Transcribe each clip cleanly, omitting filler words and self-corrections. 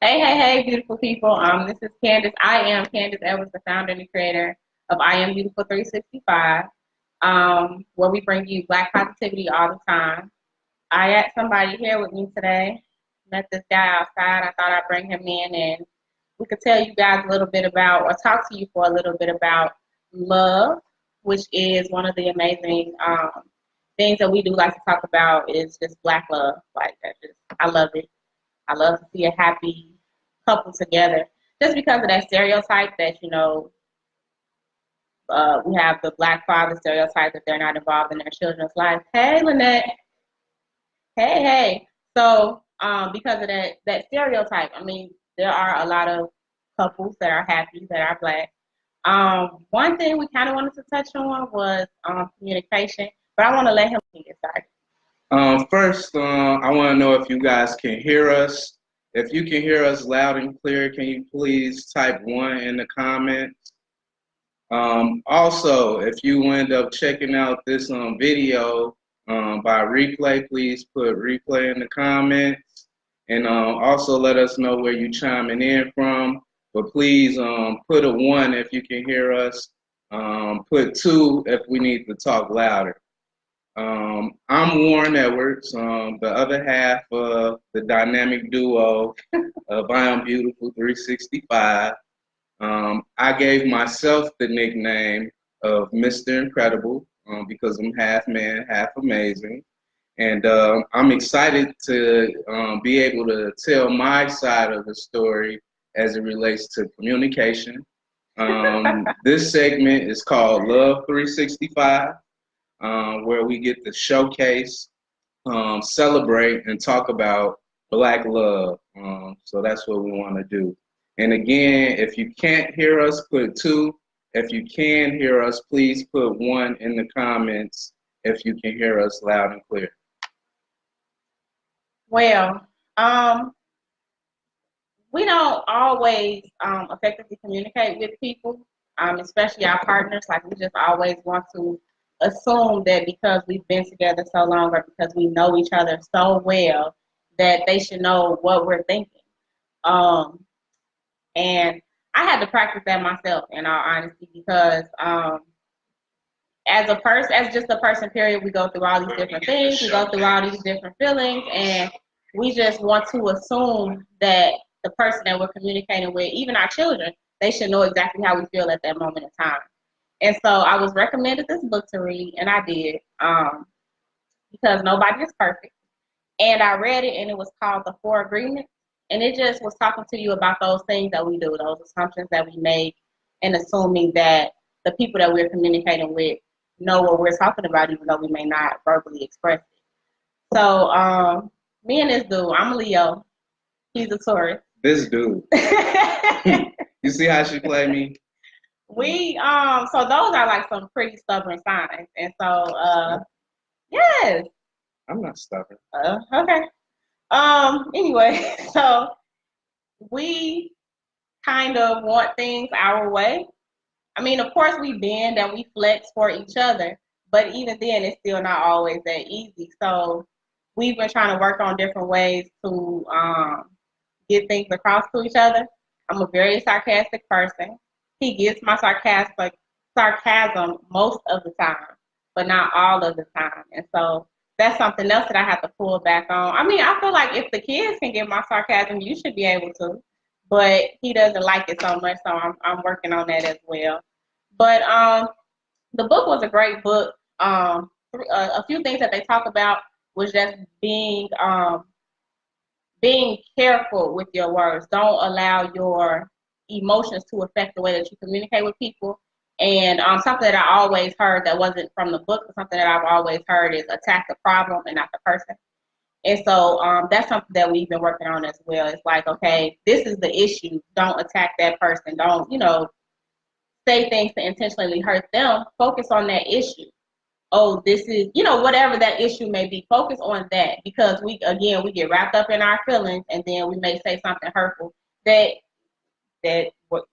Hey, beautiful people. This is Candace. I am Candace Edwards, the founder and the creator of I Am Beautiful 365, where we bring you Black positivity all the time. I got somebody here with me today. Met this guy outside. I thought I'd bring him in and we could tell you guys a little bit about, or talk to you for a little bit about love, which is one of the amazing things that we do like to talk about is just Black love. Like, I love it. I love to see a happy couple together. Just because of that stereotype that, we have the Black father stereotype that they're not involved in their children's life. Hey, Lynette. Hey. So, because of that stereotype, I mean, there are a lot of couples that are happy that are Black. One thing we kind of wanted to touch on was communication, but I want to let him get started. First, I want to know if you guys can hear us. If you can hear us loud and clear, can you please type 1 in the comments? Also, if you end up checking out this video by replay, please put replay in the comments. And also let us know where you're chiming in from. But please put a 1 if you can hear us. Put 2 if we need to talk louder. I'm Warren Edwards, the other half of the dynamic duo of I Am Beautiful 365. I gave myself the nickname of Mr. Incredible because I'm half man, half amazing. And I'm excited to be able to tell my side of the story as it relates to communication. This segment is called Love 365. Where we get to showcase, celebrate, and talk about Black love. So that's what we want to do. And again, if you can't hear us, put 2. If you can hear us, please put 1 in the comments if you can hear us loud and clear. Well, we don't always effectively communicate with people, especially our partners. Like, we just always want to assume that because we've been together so long or because we know each other so well that they should know what we're thinking. And I had to practice that myself, in all honesty, because as just a person, period, we go through all these different things, we go through all these different feelings, and we just want to assume that the person that we're communicating with, even our children, they should know exactly how we feel at that moment in time. And so I was recommended this book to read, and I did, because nobody is perfect. And I read it, and it was called The Four Agreements. And it just was talking to you about those things that we do, those assumptions that we make, and assuming that the people that we're communicating with know what we're talking about, even though we may not verbally express it. So me and this dude, I'm a Leo. He's a Taurus. This dude. You see how she played me? So those are like some pretty stubborn signs. And so yes. I'm not stubborn. Okay. Anyway, so we kind of want things our way. I mean, of course, we bend and we flex for each other, but even then, it's still not always that easy. So we've been trying to work on different ways to get things across to each other. I'm a very sarcastic person. He gets my sarcasm most of the time, but not all of the time. And so that's something else that I have to pull back on. I mean, I feel like if the kids can get my sarcasm, you should be able to. But he doesn't like it so much, so I'm working on that as well. But the book was a great book. A few things that they talk about was just being careful with your words. Don't allow your emotions to affect the way that you communicate with people. And something that I always heard that wasn't from the book, but something that I've always heard is attack the problem and not the person. And so that's something that we've been working on as well. It's like, okay, this is the issue. Don't attack that person. Don't, say things to intentionally hurt them. Focus on that issue. Oh, this is, whatever that issue may be, focus on that, because we get wrapped up in our feelings, and then we may say something hurtful that what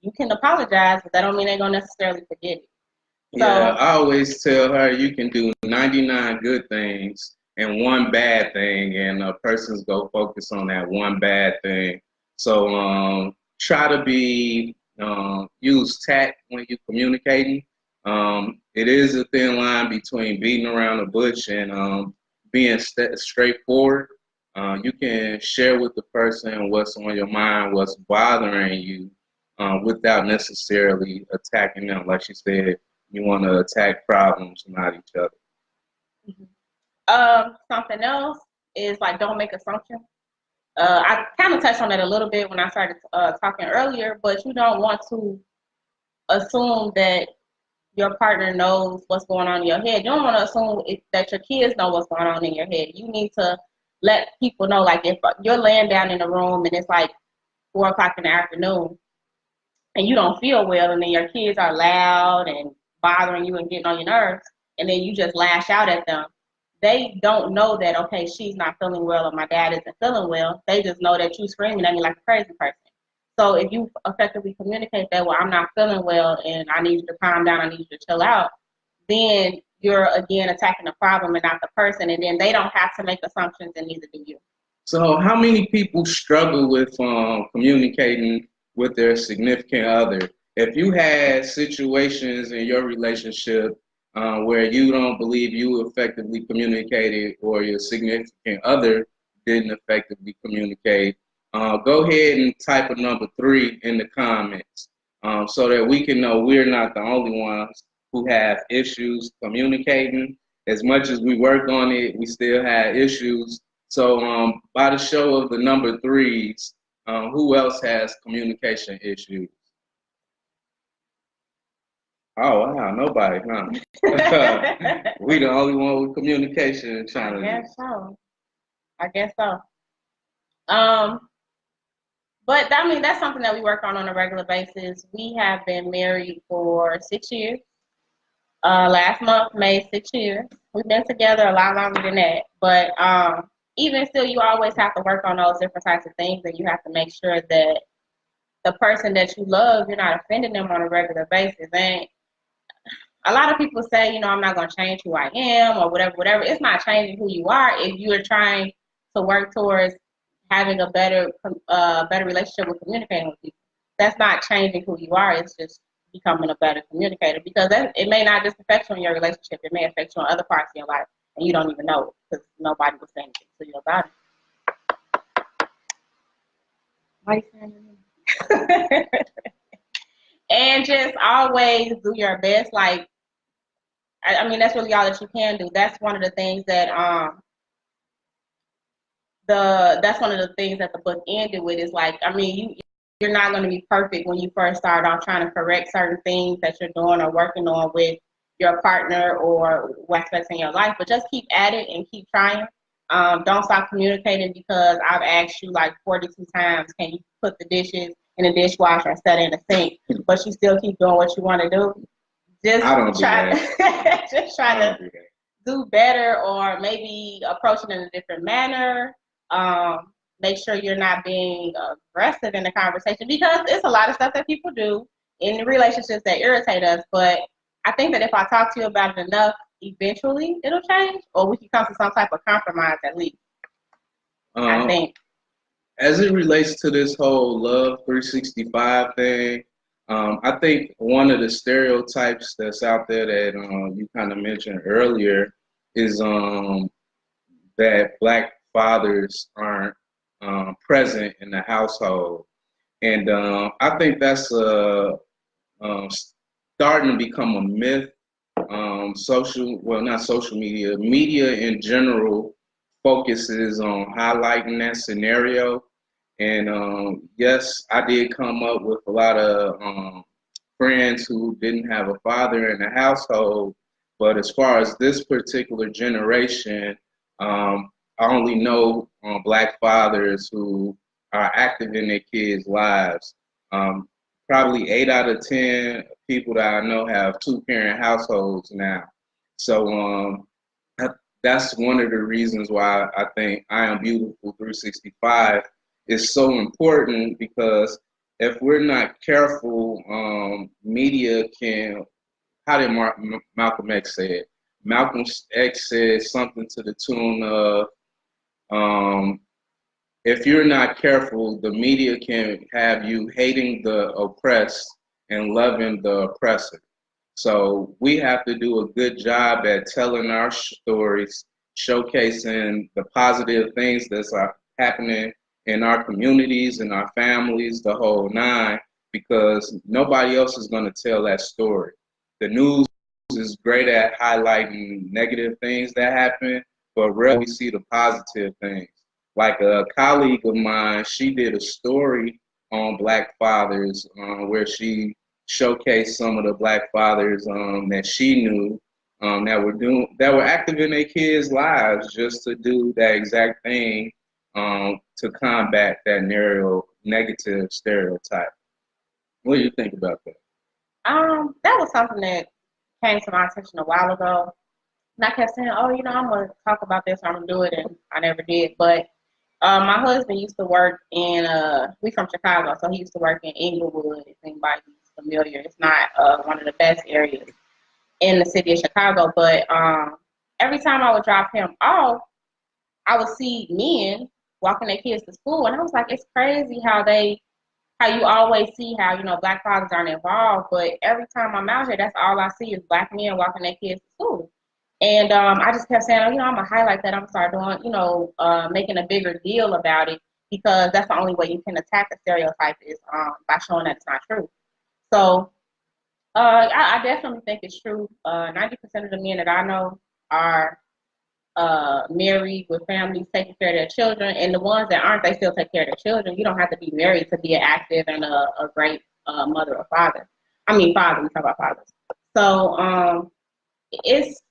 you can apologize, but that don't mean they're gonna necessarily forget it. Yeah, I always tell her you can do 99 good things and one bad thing, and a person's go focus on that one bad thing. So try to be use tact when you're communicating. It is a thin line between beating around the bush and being straightforward. You can share with the person what's on your mind, what's bothering you, without necessarily attacking them. Like she said, you want to attack problems, not each other. Something else is like don't make assumptions. I kind of touched on that a little bit when I started talking earlier, but you don't want to assume that your partner knows what's going on in your head. You don't want to assume that your kids know what's going on in your head. You need to let people know, like if you're laying down in the room and it's like 4 o'clock in the afternoon and you don't feel well, and then your kids are loud and bothering you and getting on your nerves, and then you just lash out at them. They don't know that, okay, she's not feeling well or my dad isn't feeling well. They just know that you screaming at me like a crazy person. So if you effectively communicate that, well, I'm not feeling well and I need you to calm down, I need you to chill out, then you're again attacking the problem and not the person, and then they don't have to make assumptions, and neither do you. So how many people struggle with communicating with their significant other? If you had situations in your relationship where you don't believe you effectively communicated, or your significant other didn't effectively communicate, go ahead and type a number 3 in the comments, so that we can know we're not the only ones who have issues communicating. As much as we work on it, we still have issues. So by the show of the number 3s, who else has communication issues? Oh, wow, nobody, huh? We the only one with communication challenges. I guess so. But I mean, that's something that we work on a regular basis. We have been married for 6 years. Last month made 6 years. We've been together a lot longer than that. But even still, you always have to work on those different types of things, and you have to make sure that the person that you love, you're not offending them on a regular basis. And a lot of people say, you know, I'm not going to change who I am or whatever. It's not changing who you are if you're trying to work towards having a better relationship with communicating with people. That's not changing who you are. It's just becoming a better communicator, because it may not just affect you in your relationship. It may affect you on other parts of your life, and you don't even know it because nobody will say anything to you about it. Why are you saying that? And just always do your best. Like, I mean, that's really all that you can do. That's one of the things that that's one of the things that the book ended with, is like, I mean, you're not going to be perfect when you first start off trying to correct certain things that you're doing or working on with your partner or aspects in your life, but just keep at it and keep trying. Don't stop communicating, because I've asked you like 42 times, can you put the dishes in the dishwasher instead of in the sink, but you still keep doing what you want to do. Just try to do better, or maybe approach it in a different manner. Make sure you're not being aggressive in the conversation, because it's a lot of stuff that people do in the relationships that irritate us. But I think that if I talk to you about it enough, eventually it'll change, or we can come to some type of compromise at least. I think. As it relates to this whole Love 365 thing, I think one of the stereotypes that's out there that you kind of mentioned earlier is that Black fathers aren't present in the household. And I think that's starting to become a myth. Not social media, media in general focuses on highlighting that scenario. And yes, I did come up with a lot of friends who didn't have a father in the household. But as far as this particular generation, I only know Black fathers who are active in their kids' lives. Probably 8 out of 10 people that I know have 2-parent households now. So that's one of the reasons why I think I Am Beautiful 365 is so important, because if we're not careful, media can, how did Malcolm X say it? Malcolm X said something to the tune of, um, if you're not careful, the media can have you hating the oppressed and loving the oppressor. So we have to do a good job at telling our stories, showcasing the positive things that's happening in our communities, in our families, the whole nine, because nobody else is going to tell that story. The news is great at highlighting negative things that happen, but rarely we see the positive things. Like a colleague of mine, she did a story on Black fathers where she showcased some of the Black fathers that she knew that were active in their kids' lives just to do that exact thing to combat that negative stereotype. What do you think about that? That was something that came to my attention a while ago. And I kept saying, oh, I'm going to talk about this, I'm going to do it, and I never did. But my husband used to work in, we from Chicago, so he used to work in Inglewood, if anybody's familiar. It's not one of the best areas in the city of Chicago, but every time I would drop him off, I would see men walking their kids to school, and I was like, it's crazy how you always see how, Black fathers aren't involved, but every time I'm out here, that's all I see is Black men walking their kids to school. And I just kept saying, I'm going to highlight that. I'm going to start doing, making a bigger deal about it, because that's the only way you can attack the stereotype is by showing that it's not true. So I definitely think it's true. 90% of the men that I know are married with families taking care of their children, and the ones that aren't, they still take care of their children. You don't have to be married to be an active and a great mother or father. I mean, father. We talk about fathers. So it's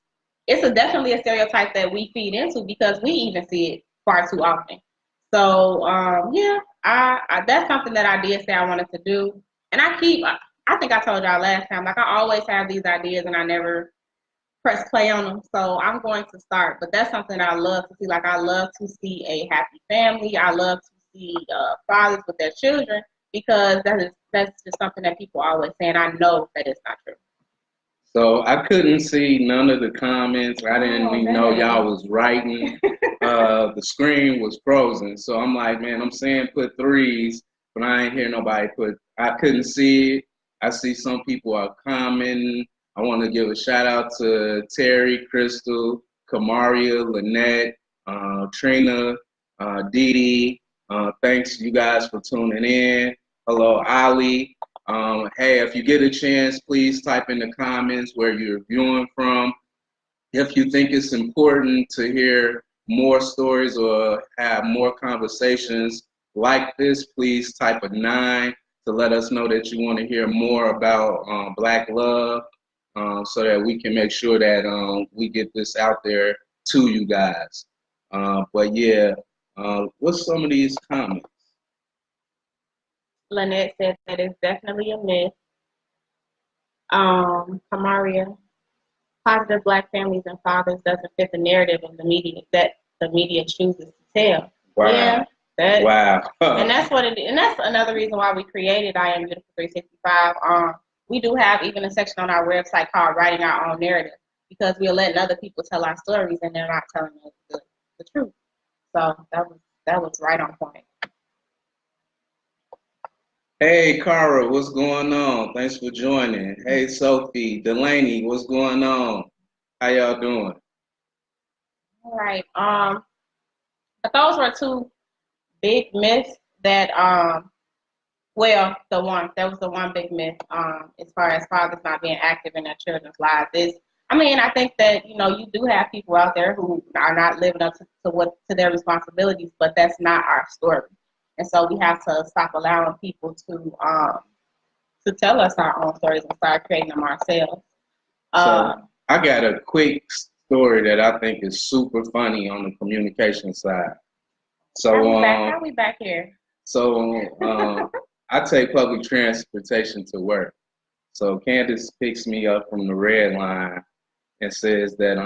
definitely a stereotype that we feed into because we even see it far too often. So yeah, I that's something that I did say I wanted to do, and I think I told y'all last time, like I always have these ideas and I never press play on them. So I'm going to start, but that's something I love to see. Like I love to see a happy family. I love to see fathers with their children, because that's just something that people always say, and I know that it's not true. So I couldn't see none of the comments. I didn't even know y'all was writing. The screen was frozen. So I'm like, man, I'm saying put threes, but I ain't hear nobody I couldn't see it. I see some people are commenting. I want to give a shout out to Terry, Crystal, Kamaria, Lynette, Trina, Dee Dee. Thanks you guys for tuning in. Hello, Ali. Hey, if you get a chance, please type in the comments where you're viewing from. If you think it's important to hear more stories or have more conversations like this, please type a 9 to let us know that you want to hear more about Black love, so that we can make sure that we get this out there to you guys. But yeah, what's some of these comments? Lynette said that it's definitely a myth. Kamaria, positive Black families and fathers doesn't fit the narrative of the media that the media chooses to tell. Wow. Yeah, Wow. And that's what it is. And that's another reason why we created I Am Beautiful 365. We do have even a section on our website called Writing Our Own Narrative, because we're letting other people tell our stories and they're not telling us the truth. So that was right on point. Hey, Cara, what's going on? Thanks for joining. Hey, Sophie, Delaney, what's going on? How y'all doing? All right. But those were two big myths that well, that was the one big myth as far as fathers not being active in their children's lives. I think that you do have people out there who are not living up to their responsibilities, but that's not our story. And so we have to stop allowing people to tell us our own stories and start creating them ourselves. So I got a quick story that I think is super funny on the communication side. So how we back here? So I take public transportation to work. So Candace picks me up from the red line and says that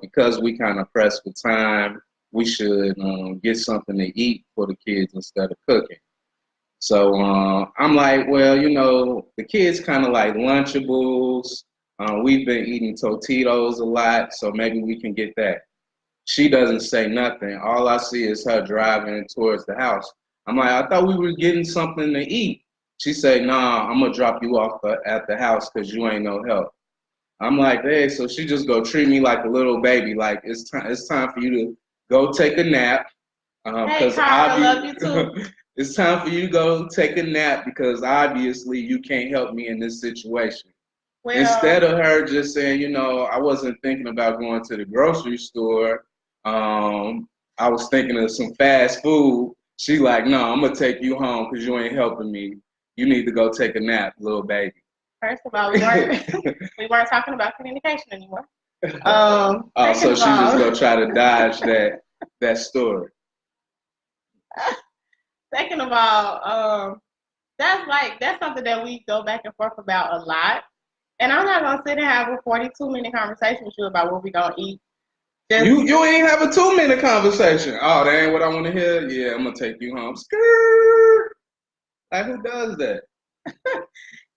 because we kind of pressed for time, we should get something to eat for the kids instead of cooking. So I'm like, well, the kids kind of like Lunchables. We've been eating Totitos a lot, so maybe we can get that. She doesn't say nothing. All I see is her driving towards the house. I'm like, I thought we were getting something to eat. She say, nah, I'm gonna drop you off at the house because you ain't no help. I'm like, hey, so she just go treat me like a little baby. Like it's time for you to go take a nap. Hey, Carl, I love you too. It's time for you to go take a nap because obviously you can't help me in this situation. Well, instead of her just saying, I wasn't thinking about going to the grocery store. I was thinking of some fast food. She like, no, I'm gonna take you home because you ain't helping me. You need to go take a nap, little baby. First of all, we weren't talking about communication anymore. So she just gonna try to dodge that story. Second of all, that's something that we go back and forth about a lot. And I'm not gonna sit and have a 42-minute conversation with you about what we gonna eat. You ain't have a 2-minute conversation. Oh, that ain't what I want to hear. Yeah, I'm gonna take you home. Skirt. Like, who does that?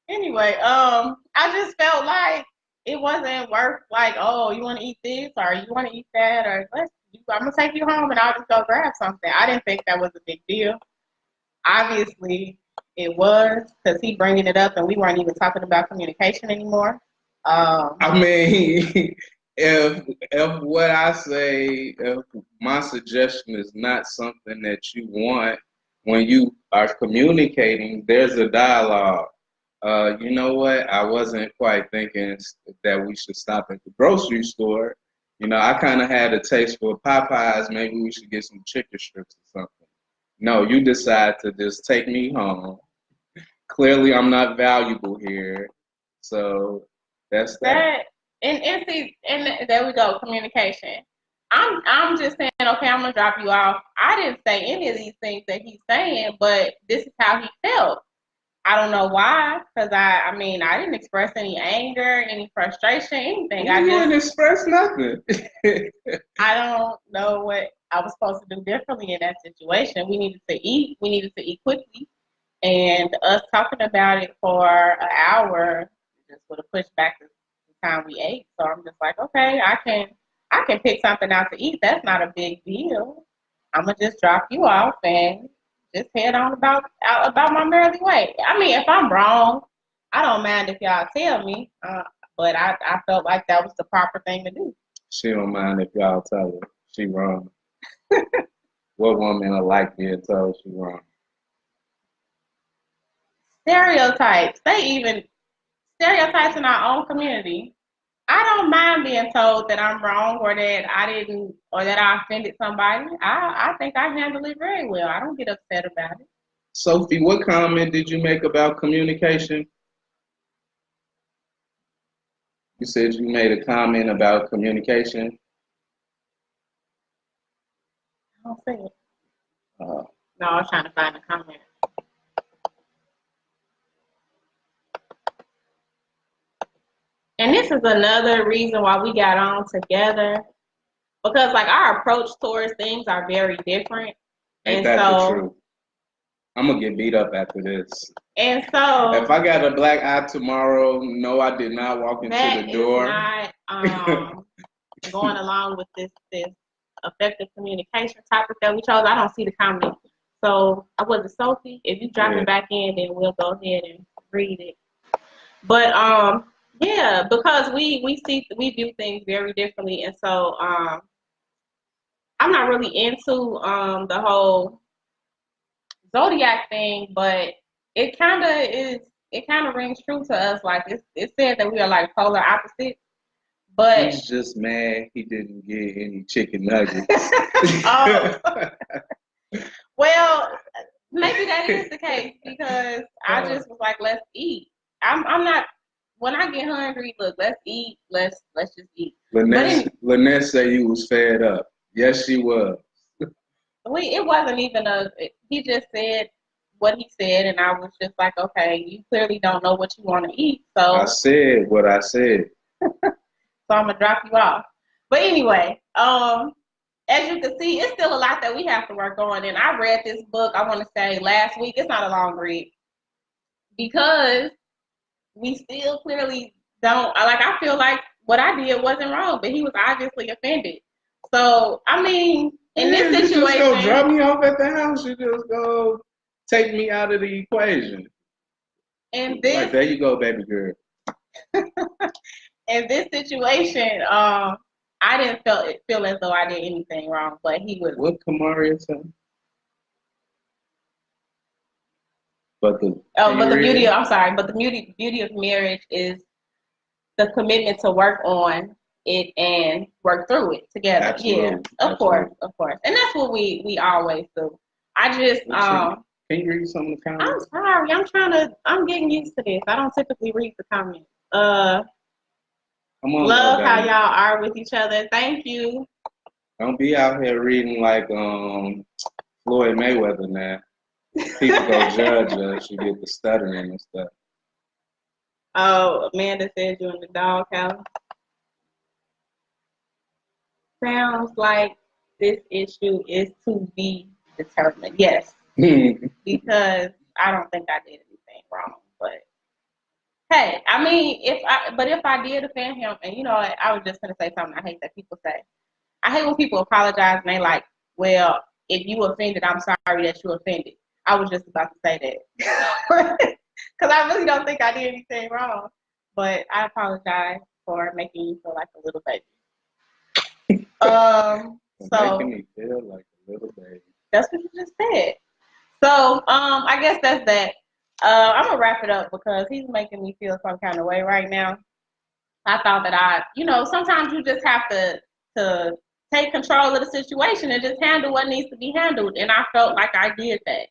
Anyway, I just felt like it wasn't worth like, oh, you want to eat this or you want to eat that or I'm gonna take you home and I'll just go grab something. I didn't think that was a big deal. Obviously, it was because he bringing it up and we weren't even talking about communication anymore. I mean, if what I say, if my suggestion is not something that you want when you are communicating, there's a dialogue. You know what? I wasn't quite thinking that we should stop at the grocery store. I kind of had a taste for Popeyes. Maybe we should get some chicken strips or something. No, you decide to just take me home. Clearly, I'm not valuable here. So that's that. And see, and there we go, communication. I'm just saying, okay, I'm gonna drop you off. I didn't say any of these things that he's saying, but this is how he felt. I don't know why, because I didn't express any anger, any frustration, anything. You didn't express nothing. I don't know what I was supposed to do differently in that situation. We needed to eat. We needed to eat quickly. And us talking about it for an hour just would have pushed back the time we ate. So I'm just like, okay, I can pick something out to eat. That's not a big deal. I'm gonna just drop you off and just head on about my merry way. I mean, if I'm wrong, I don't mind if y'all tell me. But I felt like that was the proper thing to do. She don't mind if y'all tell her she wrong. What woman will like being told she wrong? Stereotypes. Stereotypes in our own community. I don't mind being told that I'm wrong or that I offended somebody. I think I handle it very well. I don't get upset about it. Sophie, what comment did you make about communication? You said you made a comment about communication. I don't see it. No, I was trying to find a comment. And this is another reason why we got on together, because like our approach towards things are very different. Ain't that the truth? I'm gonna get beat up after this. And so if I got a black eye tomorrow, no, I did not walk into the door. That is not going along with this effective communication topic that we chose. I don't see the comment. So I was it Sophie. If you drop it back in, then we'll go ahead and read it. But yeah, because we view things very differently, and so I'm not really into the whole zodiac thing, but it kind of rings true to us. Like it said that we are like polar opposites. But he's just mad he didn't get any chicken nuggets. Well, maybe that is the case because I just was like, let's eat. I'm not. When I get hungry, look, let's eat. Let's just eat. Lynette said you was fed up. Yes, she was. It wasn't even he just said what he said, and I was just like, okay, you clearly don't know what you want to eat. So I said what I said. So I'm gonna drop you off. But anyway, as you can see, it's still a lot that we have to work on. And I read this book, I want to say last week. It's not a long read because we still clearly I feel like what I did wasn't wrong, but he was obviously offended. So, I mean, in this You just go situation, drop me off at the house. You just go take me out of the equation. in Like, there you go, baby girl. this situation, I didn't feel as though I did anything wrong, but he was. What Kamaria said? But the beauty of marriage is the commitment to work on it and work through it together. Absolutely. Yeah, of course, and that's what we always do. I just Can you read some of the comments? I'm sorry. I'm getting used to this. I don't typically read the comments. Love how y'all are with each other. Thank you. Don't be out here reading like Floyd Mayweather now. People go judge us. You get the stuttering and stuff. Oh, Amanda said you in the doghouse. Sounds like this issue is to be determined. Yes. Because I don't think I did anything wrong. But hey, I mean, if I did offend him, and I was just gonna say something I hate that people say. I hate when people apologize and they like, well, if you offended, I'm sorry that you offended. I was just about to say that. Because I really don't think I did anything wrong. But I apologize for making you feel like a little baby. So making me feel like a little baby. That's what you just said. So I guess that's that. I'm gonna wrap it up because he's making me feel some kind of way right now. I thought that sometimes you just have to take control of the situation and just handle what needs to be handled, and I felt like I did that.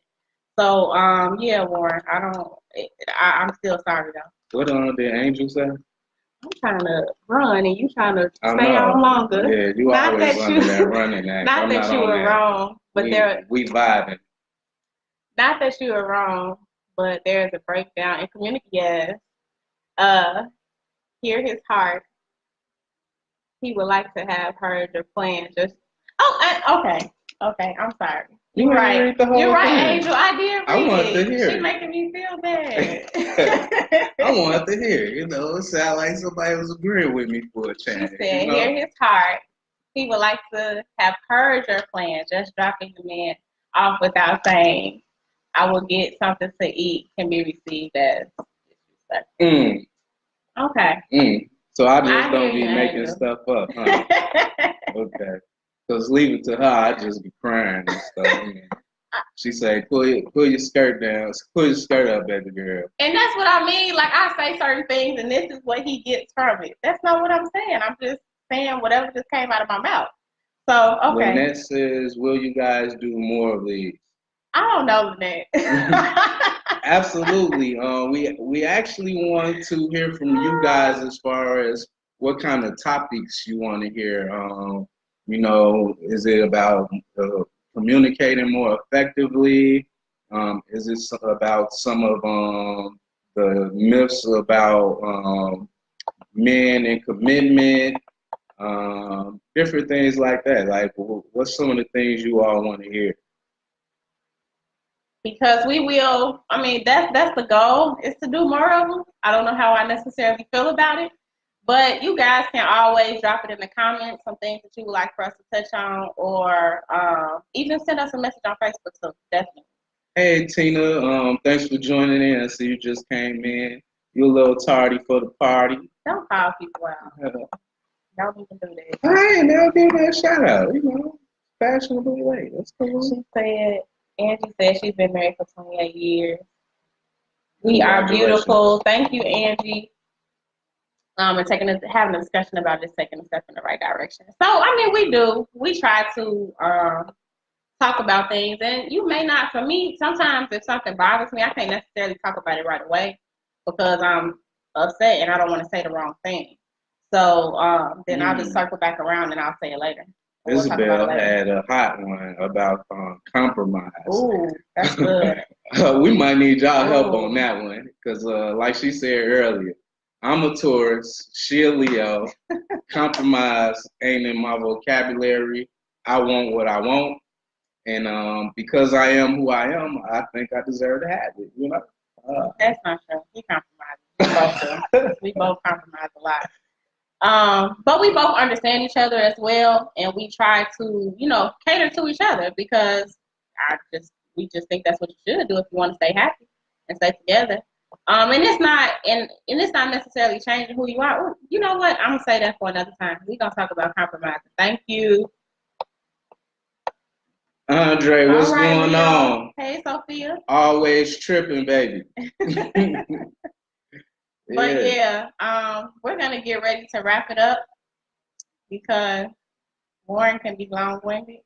So yeah, Warren, I'm still sorry though. What did Angel say? I'm trying to run and you trying to stay on longer. Yeah, you not always running that. Not that you were wrong, but we vibing. Not that you were wrong, but there's a breakdown in community. Yes. Hear his heart. He would like to have heard your plan. Okay. I'm sorry. You're right. You're right, Angel. I did read I want to hear. She's making me feel bad. I want to hear. It sounds like somebody was agreeing with me for a chance. She said, hear his heart. He would like to have heard your plan. Just dropping the man off without saying, I will get something to eat can be received as disrespect. Okay. So I just don't be making stuff up, huh? Okay. Because leave it to her, I just be crying and stuff. She say, pull your skirt down. Pull your skirt up, baby girl. And that's what I mean. Like, I say certain things, and this is what he gets from it. That's not what I'm saying. I'm just saying whatever just came out of my mouth. So, okay. Lynette says, will you guys do more of these? I don't know, Lynette. Absolutely. We actually want to hear from you guys as far as what kind of topics you want to hear. Is it about communicating more effectively? Is it about some of the myths about men and commitment? Different things like that. Like, what's some of the things you all want to hear? Because we will, that's the goal, is to do more of them. I don't know how I necessarily feel about it, but you guys can always drop it in the comments, some things that you would like for us to touch on, or even send us a message on Facebook, so definitely. Hey, Tina, thanks for joining in. I see you just came in. You're a little tardy for the party. Don't call people out. Don't even do that. I ain't never give that a shout out. Fashionably late. That's cool. Angie said she's been married for 28 years. We are beautiful. Thank you, Angie. And having a discussion about just taking a step in the right direction. So, we do. We try to talk about things. And you may not, for me, sometimes if something bothers me, I can't necessarily talk about it right away because I'm upset and I don't want to say the wrong thing. So, then I'll just circle back around and I'll say it later. Isabel had a hot one about compromise. Ooh, that's good. We might need y'all help on that one because, like she said earlier, I'm a Taurus, she a Leo. Compromise ain't in my vocabulary. I want what I want, and because I am who I am, I think I deserve to have it. That's not true. He compromises. We both do. We both compromise a lot. But we both understand each other as well, and we try to, cater to each other because we just think that's what you should do if you want to stay happy and stay together. And it's not necessarily changing who you are. Ooh, you know what? I'm gonna say that for another time. We're gonna talk about compromising. Thank you. Andre, what's going on? Hey, Sophia. Always tripping, baby. But yeah, we're gonna get ready to wrap it up because Warren can be long-winded.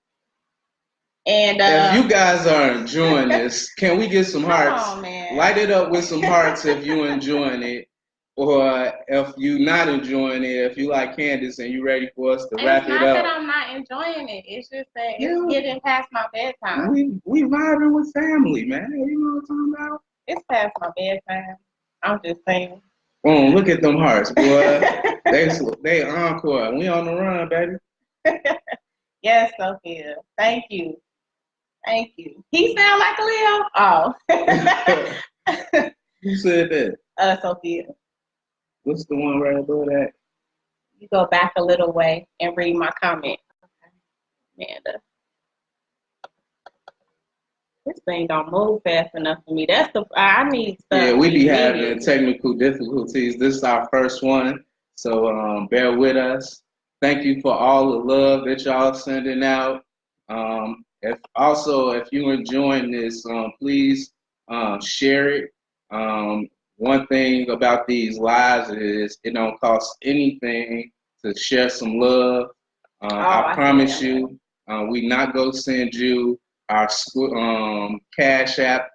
And if you guys are enjoying this, can we get some hearts? Come on, man. Light it up with some hearts if you're enjoying it. Or if you're not enjoying it, if you like Candace and you're ready for us to wrap it up. It's not that I'm not enjoying it. It's just that it's getting past my bedtime. We vibing with family, man. You know what I'm talking about? It's past my bedtime. I'm just saying. Look at them hearts, boy. they encore. We on the run, baby. Yes, Sophia. Thank you. Thank you. He sound like a Leo? Oh. Who said that? Sophia. What's the one right above that? You go back a little way and read my comment. Okay. Amanda. This thing don't move fast enough for me. I need stuff. Yeah, we be having technical difficulties. This is our first one, so bear with us. Thank you for all the love that y'all sending out. If you're enjoying this, please share it. One thing about these lives is it don't cost anything to share some love. I promise you, we not go send you our Cash App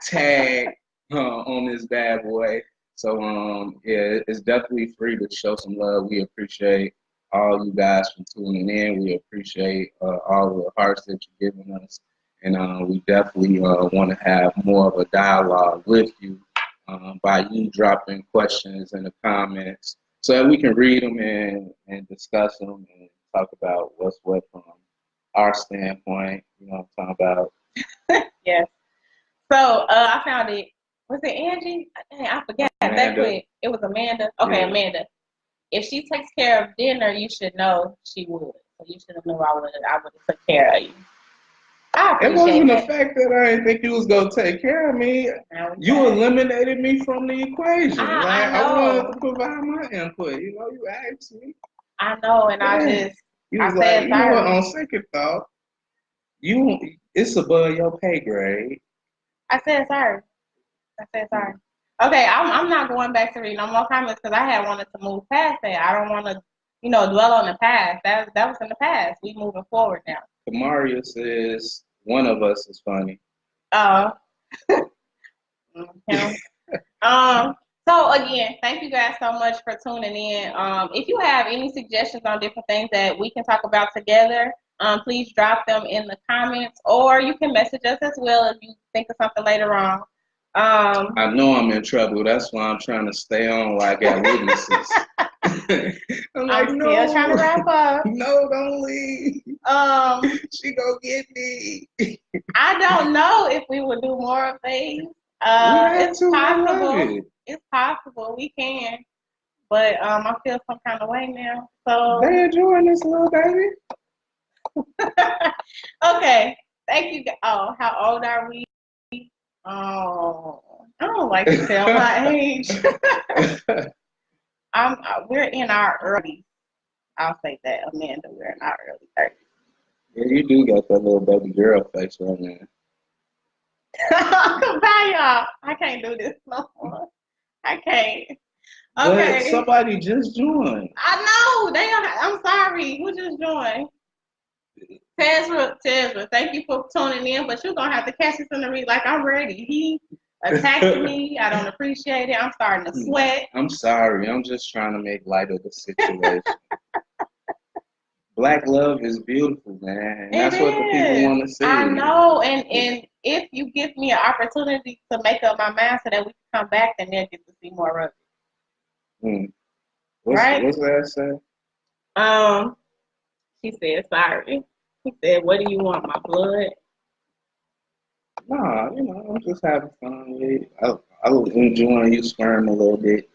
tag on this bad boy. So yeah, it's definitely free to show some love. We appreciate all you guys for tuning in. We appreciate all the hearts that you're giving us. And we definitely want to have more of a dialogue with you by you dropping questions in the comments so that we can read them and discuss them and talk about what's what from our standpoint. You know what I'm talking about? Yes. So I found it. Was it Angie? I forgot that quick. It was Amanda. Okay, yeah. Amanda. If she takes care of dinner, you should know she would. So you should have known I would have took care of you. It wasn't the fact that I didn't think you was gonna take care of me. Okay. You eliminated me from the equation. I wanted to provide my input. You know, you asked me. I know, and I was like, you know what? On second thought, it's above your pay grade. I said sorry. Okay, I'm not going back to read no more comments because I had wanted to move past that. I don't want to, dwell on the past. That was in the past. We moving forward now. Kamaria says one of us is funny. Oh. So again, thank you guys so much for tuning in. If you have any suggestions on different things that we can talk about together, please drop them in the comments, or you can message us as well if you think of something later on. I know I'm in trouble. That's why I'm trying to stay on while I got witnesses. I'm still trying to wrap up. No, don't leave. She gonna get me. I don't know if we would do more of these. It's possible. It's possible we can, but I feel some kind of way now. So they enjoying this little baby. Okay, thank you. Oh, how old are we? Oh, I don't like to tell my age. We're in our early. I'll say that, Amanda. We're in our early 30s. Yeah, you do got that little baby girl face right now. Bye, y'all. I can't do this no more. I can't. Okay. But somebody just joined. I know. I'm sorry. Who just joined? Tezra, thank you for tuning in, but you're going to have to catch us in the read like I'm ready. He attacked me. I don't appreciate it. I'm starting to sweat. I'm sorry. I'm just trying to make light of the situation. Black love is beautiful, man. And that's what the people want to see. I know. And if you give me an opportunity to make up my mind so that we can come back, then they'll get to see more of it. What's that say? She said, sorry. He said, what do you want, my blood? Nah, I'm just having fun with it. I'm enjoying you sperm a little bit.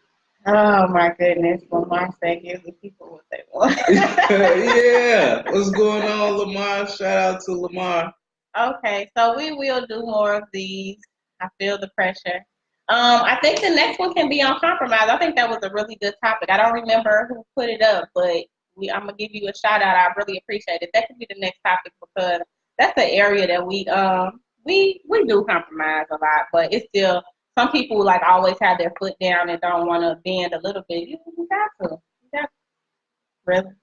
Oh my goodness, Lamar said give the people what they want. Yeah. What's going on, Lamar? Shout out to Lamar. Okay, so we will do more of these. I feel the pressure. I think the next one can be on compromise. I think that was a really good topic. I don't remember who put it up, but I'm gonna give you a shout out. I really appreciate it. That could be the next topic because that's the area that we do compromise a lot, but it's still some people like always have their foot down and don't want to bend a little bit. You got to. You got to. Really.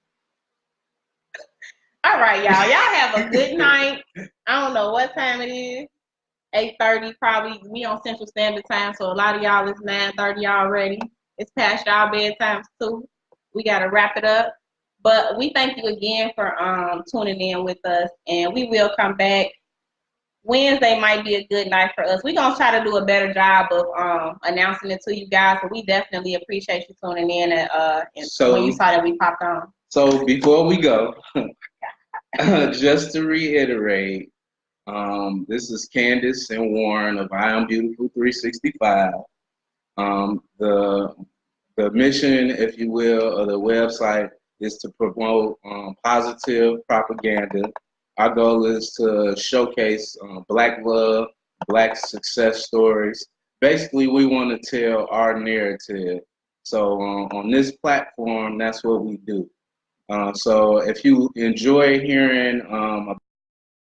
All right, y'all. Y'all have a good night. I don't know what time it is. 8:30 probably. We on Central Standard Time, so a lot of y'all is 9:30 already. It's past y'all bedtimes too. We gotta wrap it up. But we thank you again for tuning in with us, and we will come back. Wednesday might be a good night for us. We're gonna try to do a better job of announcing it to you guys, but we definitely appreciate you tuning in and when you saw that we popped on. So before we go, just to reiterate, this is Candace and Warren of I Am Beautiful 365. The mission, if you will, of the website is to promote positive propaganda. Our goal is to showcase Black love, Black success stories. Basically, we want to tell our narrative. So on this platform, that's what we do. So if you enjoy hearing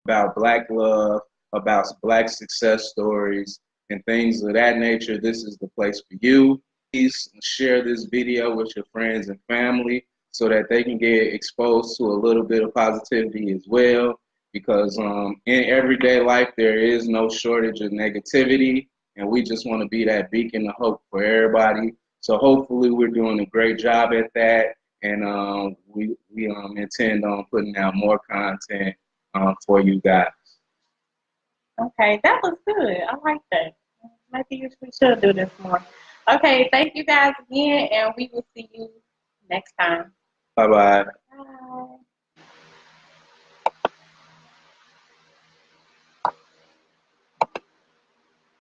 about Black love, about Black success stories, and things of that nature, this is the place for you. Please share this video with your friends and family so that they can get exposed to a little bit of positivity as well. Because in everyday life, there is no shortage of negativity, and we just want to be that beacon of hope for everybody. So hopefully, we're doing a great job at that, and we intend on putting out more content for you guys. Okay, that was good. I like that. Maybe we should do this more. Okay, thank you guys again, and we will see you next time. Bye bye.